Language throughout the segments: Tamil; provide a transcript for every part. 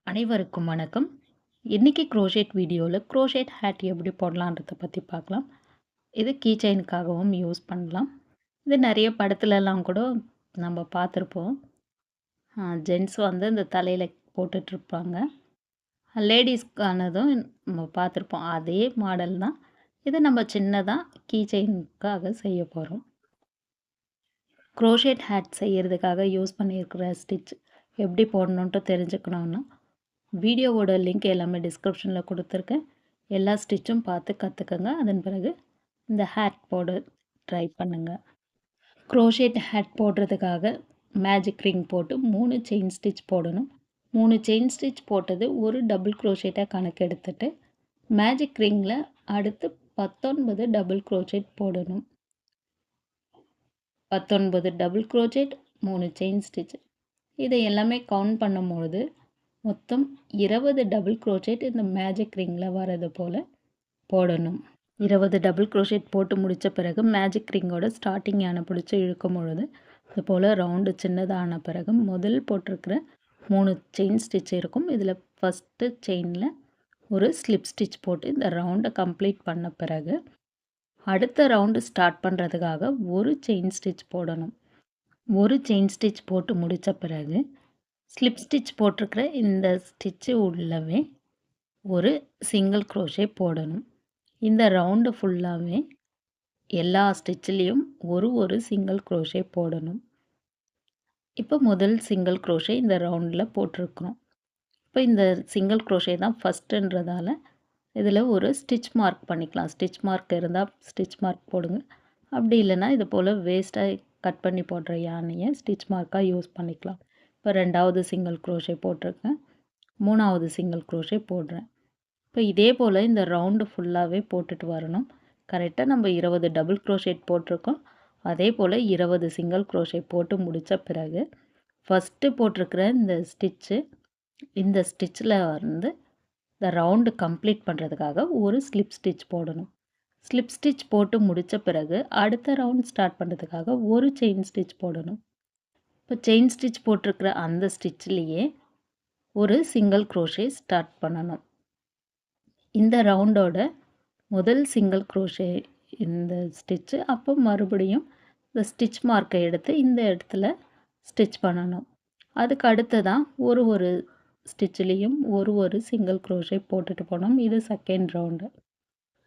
அனைவருக்கும் வணக்கம். இன்னைக்கு குரோஷேட் வீடியோவில் குரோஷேட் ஹேட் எப்படி போடலான்றத பற்றி பார்க்கலாம். இது கீ செயினுக்காகவும் யூஸ் பண்ணலாம். இது நிறைய படத்துலலாம் கூட நம்ம பார்த்துருப்போம். ஜென்ட்ஸ் வந்து இந்த தலையில் போட்டுட்ருப்பாங்க. லேடீஸ்க்கானதும் நம்ம பார்த்துருப்போம். அதே மாடல் தான். இது நம்ம சின்னதாக கீ செயினுக்காக செய்ய போகிறோம். குரோஷேட் ஹேட் செய்கிறதுக்காக யூஸ் பண்ணியிருக்கிற ஸ்டிச் எப்படி போடணுன்ட்டு தெரிஞ்சுக்கணுன்னா வீடியோவோட லிங்க் எல்லாமே டிஸ்கிரிப்ஷனில் கொடுத்துருக்கேன். எல்லா ஸ்டிச்சும் பார்த்து கற்றுக்கங்க. அதன் பிறகு இந்த ஹேட் போட ட்ரை பண்ணுங்கள். குரோஷேட் ஹேட் போடுறதுக்காக மேஜிக் ரிங் போட்டு 3 செயின் ஸ்டிச் போடணும். 3 செயின் ஸ்டிச் போட்டது ஒரு டபுள் குரோஷேட்டாக கணக்கு எடுத்துட்டு மேஜிக் ரிங்கில் அடுத்து 19 டபுள் குரோஷேட் போடணும். 19 டபுள் குரோஷேட் 3 செயின் ஸ்டிச் இதை எல்லாமே கவுண்ட் பண்ணும்பொழுது மொத்தம் 20 டபுள் குரோஷேட் இந்த மேஜிக் ரிங்கில் வரது போல் போடணும். 20 டபுள் குரோஷேட் போட்டு முடித்த பிறகு மேஜிக் ரிங்கோட ஸ்டார்டிங் யானை பிடிச்சி இழுக்கும் பொழுது இது போல் ரவுண்டு சின்னதான பிறகு முதல் போட்டிருக்கிற 3 செயின் ஸ்டிச் இருக்கும். இதில் ஃபஸ்ட்டு செயினில் ஒரு ஸ்லிப் ஸ்டிச் போட்டு இந்த ரவுண்டை கம்ப்ளீட் பண்ண பிறகு அடுத்த ரவுண்டு ஸ்டார்ட் பண்ணுறதுக்காக ஒரு செயின் ஸ்டிச் போடணும். ஒரு செயின் ஸ்டிச் போட்டு முடித்த பிறகு ஸ்லிப் ஸ்டிச் போட்டிருக்கிற இந்த ஸ்டிச்சு உள்ளவே ஒரு சிங்கிள் குரோஷே போடணும். இந்த ரவுண்டு ஃபுல்லாகவே எல்லா ஸ்டிச்சிலையும் ஒரு சிங்கிள் குரோஷே போடணும். இப்போ முதல் சிங்கிள் குரோஷே இந்த ரவுண்டில் போட்டிருக்கிறோம். இப்போ இந்த சிங்கிள் குரோஷே தான் ஃபஸ்ட்டுன்றதால இதில் ஒரு ஸ்டிச் மார்க் பண்ணிக்கலாம். ஸ்டிச் மார்க் இருந்தால் ஸ்டிச் மார்க் போடுங்க. அப்படி இல்லைன்னா இது போல் வேஸ்ட்டாக கட் பண்ணி போடுற யானையை ஸ்டிச் மார்க்காக யூஸ் பண்ணிக்கலாம். இப்போ 2வது சிங்கிள் குரோஷே போட்டிருக்கேன். 3வது சிங்கிள் குரோஷே போடுறேன். இப்போ இதே போல் இந்த ரவுண்டு ஃபுல்லாகவே போட்டுட்டு வரணும். கரெக்டாக நம்ம 20 டபுள் குரோஷேட் போட்டிருக்கோம். அதே போல் 20 சிங்கிள் குரோஷே போட்டு முடித்த பிறகு ஃபஸ்ட்டு போட்டிருக்கிற இந்த ஸ்டிச்சில் வந்து இந்த ரவுண்டு கம்ப்ளீட் பண்ணுறதுக்காக ஒரு ஸ்லிப் ஸ்டிச் போடணும். ஸ்லிப் ஸ்டிச் போட்டு முடித்த பிறகு அடுத்த ரவுண்ட் ஸ்டார்ட் பண்ணுறதுக்காக ஒரு செயின் ஸ்டிச் போடணும். இப்போ செயின் ஸ்டிச் போட்டிருக்கிற அந்த ஸ்டிச்லேயே ஒரு சிங்கிள் குரோஷே ஸ்டார்ட் பண்ணணும். இந்த ரவுண்டோட முதல் சிங்கிள் குரோஷே இந்த ஸ்டிச்சு. அப்போ மறுபடியும் இந்த ஸ்டிச் மார்க்கை எடுத்து இந்த இடத்துல ஸ்டிச் பண்ணணும். அதுக்கு அடுத்ததான் ஒரு ஸ்டிச்லேயும் ஒரு சிங்கிள் குரோஷே போட்டுட்டு போனோம். இது செகண்ட் ரவுண்டு.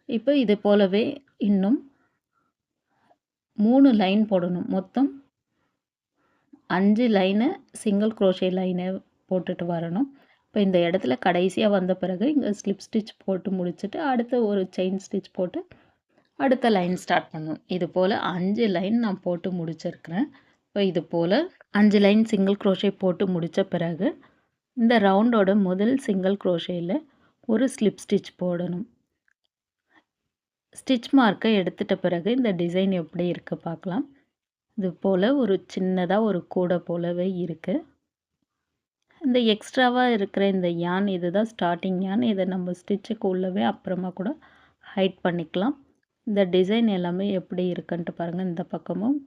இப்போ இது போலவே இன்னும் 3 லைன் போடணும். மொத்தம் 5 லைனு சிங்கிள் குரோஷே லைனை போட்டுட்டு வரணும். இப்போ இந்த இடத்துல கடைசியாக வந்த பிறகு இங்கே ஸ்லிப் ஸ்டிச் போட்டு முடிச்சுட்டு அடுத்த ஒரு செயின் ஸ்டிச் போட்டு அடுத்த லைன் ஸ்டார்ட் பண்ணணும். இது போல் 5 லைன் நான் போட்டு முடிச்சிருக்கிறேன். இப்போ இது போல் 5 லைன் சிங்கிள் குரோஷே போட்டு முடித்த பிறகு இந்த ரவுண்டோட முதல் சிங்கிள் குரோஷேயில் ஒரு ஸ்லிப் ஸ்டிச் போடணும். ஸ்டிச் மார்க்கை எடுத்துட்ட பிறகு இந்த டிசைன் எப்படி இருக்குது பார்க்கலாம். இது போல் ஒரு சின்னதாக ஒரு கூடை போலவே இருக்குது. இந்த எக்ஸ்ட்ராவாக இருக்கிற இந்த யான் இதுதான் ஸ்டார்டிங் யான். இதை நம்ம ஸ்டிச்சுக்கு உள்ளவே அப்புறமா கூட ஹைட் பண்ணிக்கலாம். இந்த டிசைன் எல்லாமே எப்படி இருக்குன்ட்டு பாருங்கள். இந்த பக்கமும்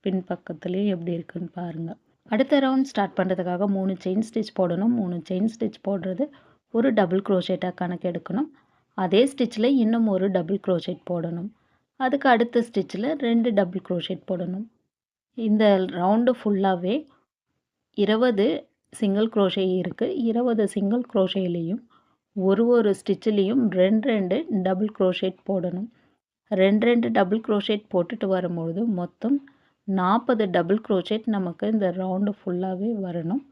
பின் பக்கத்துலேயும் எப்படி இருக்குன்னு பாருங்கள். அடுத்த ரவுண்ட் ஸ்டார்ட் பண்ணுறதுக்காக 3 செயின் ஸ்டிச் போடணும். 3 செயின் ஸ்டிச் போடுறது ஒரு டபுள் குரோஷேட்டாக கணக்கு எடுக்கணும். அதே ஸ்டிச்சில் இன்னும் ஒரு டபுள் குரோஷேட் போடணும். அதுக்கு அடுத்த ஸ்டிச்சில் 2 டபுள் குரோஷேட் போடணும். இந்த ரவுண்டு ஃபுல்லாகவே 20 சிங்கிள் குரோஷே இருக்குது. 20 சிங்கிள் குரோஷேலையும் ஒரு ஸ்டிச்சிலையும் 2 டபுள் குரோஷேட் போடணும். 2 டபுள் குரோஷேட் போட்டுட்டு வரும்பொழுது மொத்தம் 40 டபுள் குரோஷேட் நமக்கு இந்த ரவுண்டு ஃபுல்லாகவே வரணும்.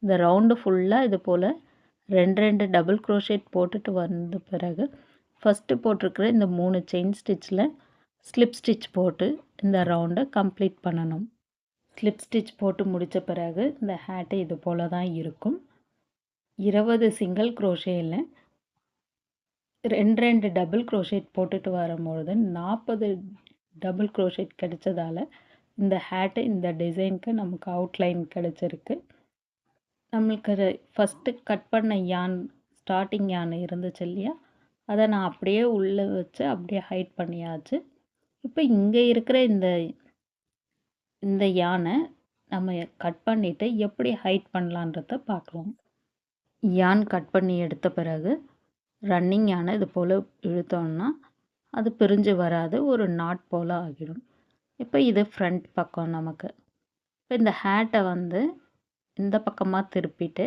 இந்த ரவுண்டு ஃபுல்லாக இது போல் 2 டபுள் குரோஷேட் போட்டுட்டு வந்த பிறகு ஃபஸ்ட்டு போட்டிருக்கிற இந்த 3 செயின் ஸ்டிச்சில் ஸ்லிப் ஸ்டிச் போட்டு இந்த ரவுண்டை கம்ப்ளீட் பண்ணணும். ஸ்லிப் ஸ்டிச் போட்டு முடித்த பிறகு இந்த ஹேட்டு இது போல் தான் இருக்கும். 20 சிங்கிள் குரோஷேயில் 2 டபுள் குரோஷேட் போட்டுட்டு வரும்பொழுது 40 டபுள் குரோஷேட் கிடைச்சதால இந்த ஹேட்டு இந்த டிசைனுக்கு நமக்கு அவுட்லைன் கிடச்சிருக்கு. நம்மளுக்கு ஃபஸ்ட்டு கட் பண்ண யான் ஸ்டார்டிங் யான் இருந்துச்சு இல்லையா, அதை நான் அப்படியே உள்ளே வச்சு அப்படியே ஹைட் பண்ணியாச்சு. இப்போ இங்கே இருக்கிற இந்த யானை நம்ம கட் பண்ணிவிட்டு எப்படி ஹைட் பண்ணலான்றத பார்க்கலாம். யான் கட் பண்ணி எடுத்த பிறகு ரன்னிங் யானை இது போல் இழுத்தோம்னா அது பிரிஞ்சு வராது, ஒரு நாட் போல் ஆகிடும். இப்போ இது ஃப்ரண்ட் பக்கம் நமக்கு. இப்போ இந்த ஹேட்டை வந்து இந்த பக்கமாக திருப்பிட்டு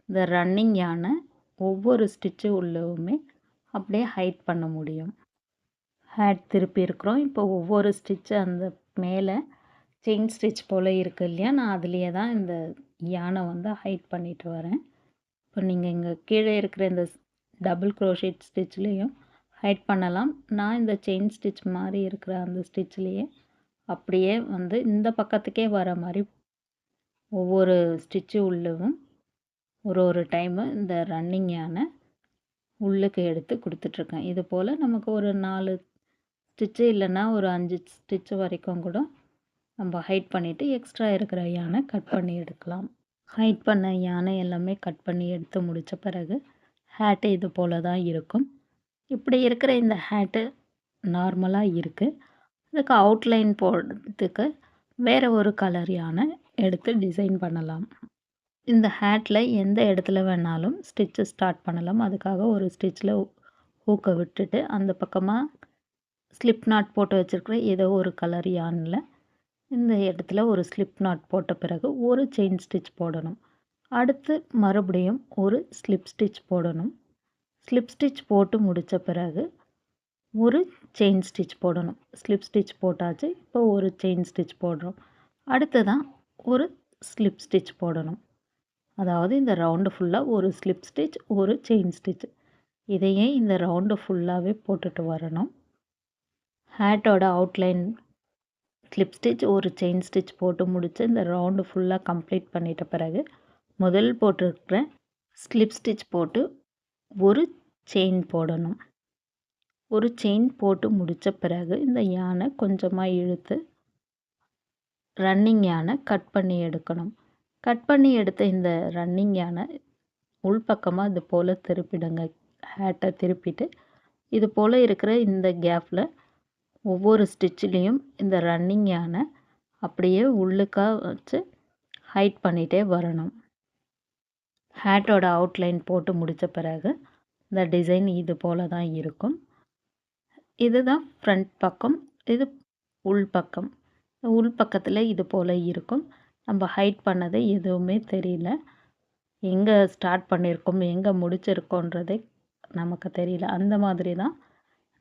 இந்த ரன்னிங் யானை ஒவ்வொரு ஸ்டிச்சு உள்ளவுமே அப்படியே ஹைட் பண்ண முடியும். ஹேட் திருப்பி இருக்கிறோம். இப்போ ஒவ்வொரு ஸ்டிச்சு அந்த மேலே செயின் ஸ்டிச் போல் இருக்குது இல்லையா, நான் அதுலேயே தான் இந்த யானை வந்து ஹைட் பண்ணிட்டு வரேன். இப்போ நீங்கள் இங்கே கீழே இருக்கிற இந்த டபுள் க்ரோஷேட் ஸ்டிச்லேயும் ஹைட் பண்ணலாம். நான் இந்த செயின் ஸ்டிச் மாதிரி இருக்கிற அந்த ஸ்டிச்லேயே அப்படியே வந்து இந்த பக்கத்துக்கே வர மாதிரி ஒவ்வொரு ஸ்டிச்சு உள்ளவும் ஒரு டைமு இந்த ரன்னிங் யானை உள்ளுக்கு எடுத்து கொடுத்துட்ருக்கேன். இது போல் நமக்கு ஒரு 4 ஸ்டிச்சு இல்லைன்னா ஒரு 5 ஸ்டிச்சு வரைக்கும் கூட நம்ம ஹைட் பண்ணிவிட்டு எக்ஸ்ட்ரா இருக்கிற யானை கட் பண்ணி எடுக்கலாம். ஹைட் பண்ண யானை எல்லாமே கட் பண்ணி எடுத்து முடித்த பிறகு ஹேட்டு இது போல் தான் இருக்கும். இப்படி இருக்கிற இந்த ஹேட்டு நார்மலாக இருக்குது. இதுக்கு அவுட்லைன் போடுறதுக்கு வேறு ஒரு கலர் யானை எடுத்து டிசைன் பண்ணலாம். இந்த ஹேட்டில் எந்த இடத்துல வேணாலும் ஸ்டிச்சு ஸ்டார்ட் பண்ணலாம். அதுக்காக ஒரு ஸ்டிச்சில் ஹூக்கை விட்டுட்டு அந்த பக்கமாக ஸ்லிப் நாட் போட்டு வச்சுருக்கிற ஏதோ ஒரு கலர் யானில் இந்த இடத்துல ஒரு ஸ்லிப் நாட் போட்ட பிறகு ஒரு செயின் ஸ்டிச் போடணும். அடுத்து மறுபடியும் ஒரு ஸ்லிப் ஸ்டிச் போடணும். ஸ்லிப் ஸ்டிச் போட்டு முடித்த பிறகு ஒரு செயின் ஸ்டிச் போடணும். ஸ்லிப் ஸ்டிச் போட்டாச்சு. இப்போ ஒரு செயின் ஸ்டிச் போடுறோம். அடுத்ததான் ஒரு ஸ்லிப் ஸ்டிச் போடணும். அதாவது இந்த ரவுண்டு ஃபுல்லாக ஒரு ஸ்லிப் ஸ்டிச் ஒரு செயின் ஸ்டிச், இதையே இந்த ரவுண்டு ஃபுல்லாகவே போட்டுட்டு வரணும். ஹேட்டோட அவுட்லைன் ஸ்லிப் ஸ்டிச் ஒரு செயின் ஸ்டிச் போட்டு முடித்து இந்த ரவுண்டு ஃபுல்லாக கம்ப்ளீட் பண்ணிட்ட பிறகு முதல் போட்டிருக்கிற ஸ்லிப் ஸ்டிச் போட்டு ஒரு செயின் போடணும். ஒரு செயின் போட்டு முடித்த பிறகு இந்த யானை கொஞ்சமாக இழுத்து ரன்னிங் யானை கட் பண்ணி எடுக்கணும். கட் பண்ணி எடுத்த இந்த ரன்னிங் யானை உள்பக்கமாக இது போல் திருப்பிடுங்க. ஹேட்டை திருப்பிட்டு இது போல் இருக்கிற இந்த கேப்பில் ஒவ்வொரு ஸ்டிச்சிலையும் இந்த ரன்னிங் யானை அப்படியே உள்ளுக்காக வச்சு ஹைட் பண்ணிகிட்டே வரணும். ஹேட்டோட அவுட்லைன் போட்டு முடித்த பிறகு இந்த டிசைன் இது போல் தான் இருக்கும். இதுதான் ஃப்ரண்ட் பக்கம், இது உள் பக்கம். உள் பக்கத்தில் இது போல் இருக்கும். நம்ம ஹைட் பண்ணது எதுவுமே தெரியல. எங்கே ஸ்டார்ட் பண்ணியிருக்கோம் எங்கே முடிச்சிருக்கோன்றதே நமக்கு தெரியல. அந்த மாதிரி தான்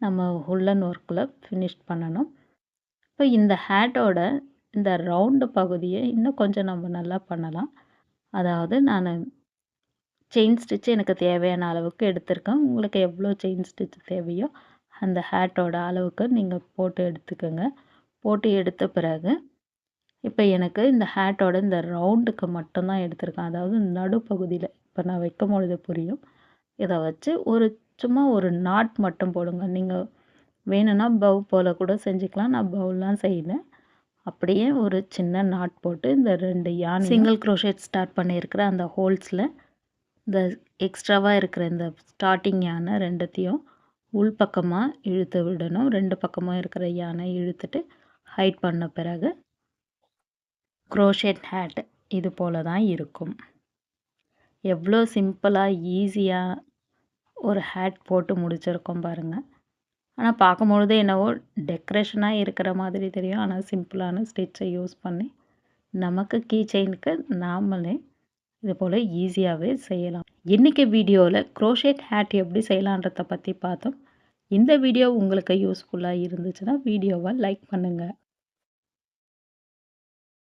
நம்ம உல்லன் ஒர்க்கில் ஃபினிஷ் பண்ணணும். இப்போ இந்த ஹேட்டோட இந்த ரவுண்டு பகுதியை இன்னும் கொஞ்சம் நம்ம நல்லா பண்ணலாம். அதாவது நான் செயின் ஸ்டிச் எனக்கு தேவையான அளவுக்கு எடுத்திருக்கேன். உங்களுக்கு எவ்வளோ செயின் ஸ்டிச் தேவையோ அந்த ஹேட்டோட அளவுக்கு நீங்கள் போட்டு எடுத்துக்கோங்க. போட்டு எடுத்த பிறகு இப்போ எனக்கு இந்த ஹேட்டோட இந்த ரவுண்டுக்கு மட்டும்தான் எடுத்திருக்கேன். அதாவது நடுப்பகுதியில் இப்போ நான் வைக்கும் பொழுது புரியும். இதை வச்சு சும்மா ஒரு நாட் மட்டும் போடுங்க. நீங்கள் வேணும்னா பவ் போல் கூட செஞ்சுக்கலாம். நான் பவுலாம் செய்யலை. அப்படியே ஒரு சின்ன நாட் போட்டு இந்த 2 யானை சிங்கிள் க்ரோஷேட் ஸ்டார்ட் பண்ணியிருக்கிற அந்த ஹோல்ஸில் இந்த எக்ஸ்ட்ராவாக இருக்கிற இந்த ஸ்டார்டிங் யானை 2த்தையும் உள்பக்கமாக இழுத்து விடணும். 2 பக்கமாக இருக்கிற யானை இழுத்துட்டு ஹைட் பண்ண பிறகு க்ரோஷேட் ஹேட் இது போல் தான் இருக்கும். எவ்வளோ சிம்பிளாக ஈஸியாக ஒரு ஹேட் போட்டு முடிச்சிருக்கோம் பாருங்கள். ஆனால் பார்க்கும்பொழுது என்னவோ டெக்கரேஷனாக இருக்கிற மாதிரி தெரியும். ஆனால் சிம்பிளான ஸ்டிச்சை யூஸ் பண்ணி நமக்கு கீ செயினுக்கு நாமளே இது போல் ஈஸியாகவே செய்யலாம். இன்றைக்கி வீடியோவில் க்ரோஷேட் ஹேட் எப்படி செய்யலான்றதை பற்றி பார்த்தோம். இந்த வீடியோ உங்களுக்கு யூஸ்ஃபுல்லாக இருந்துச்சுன்னா வீடியோவை லைக் பண்ணுங்கள்.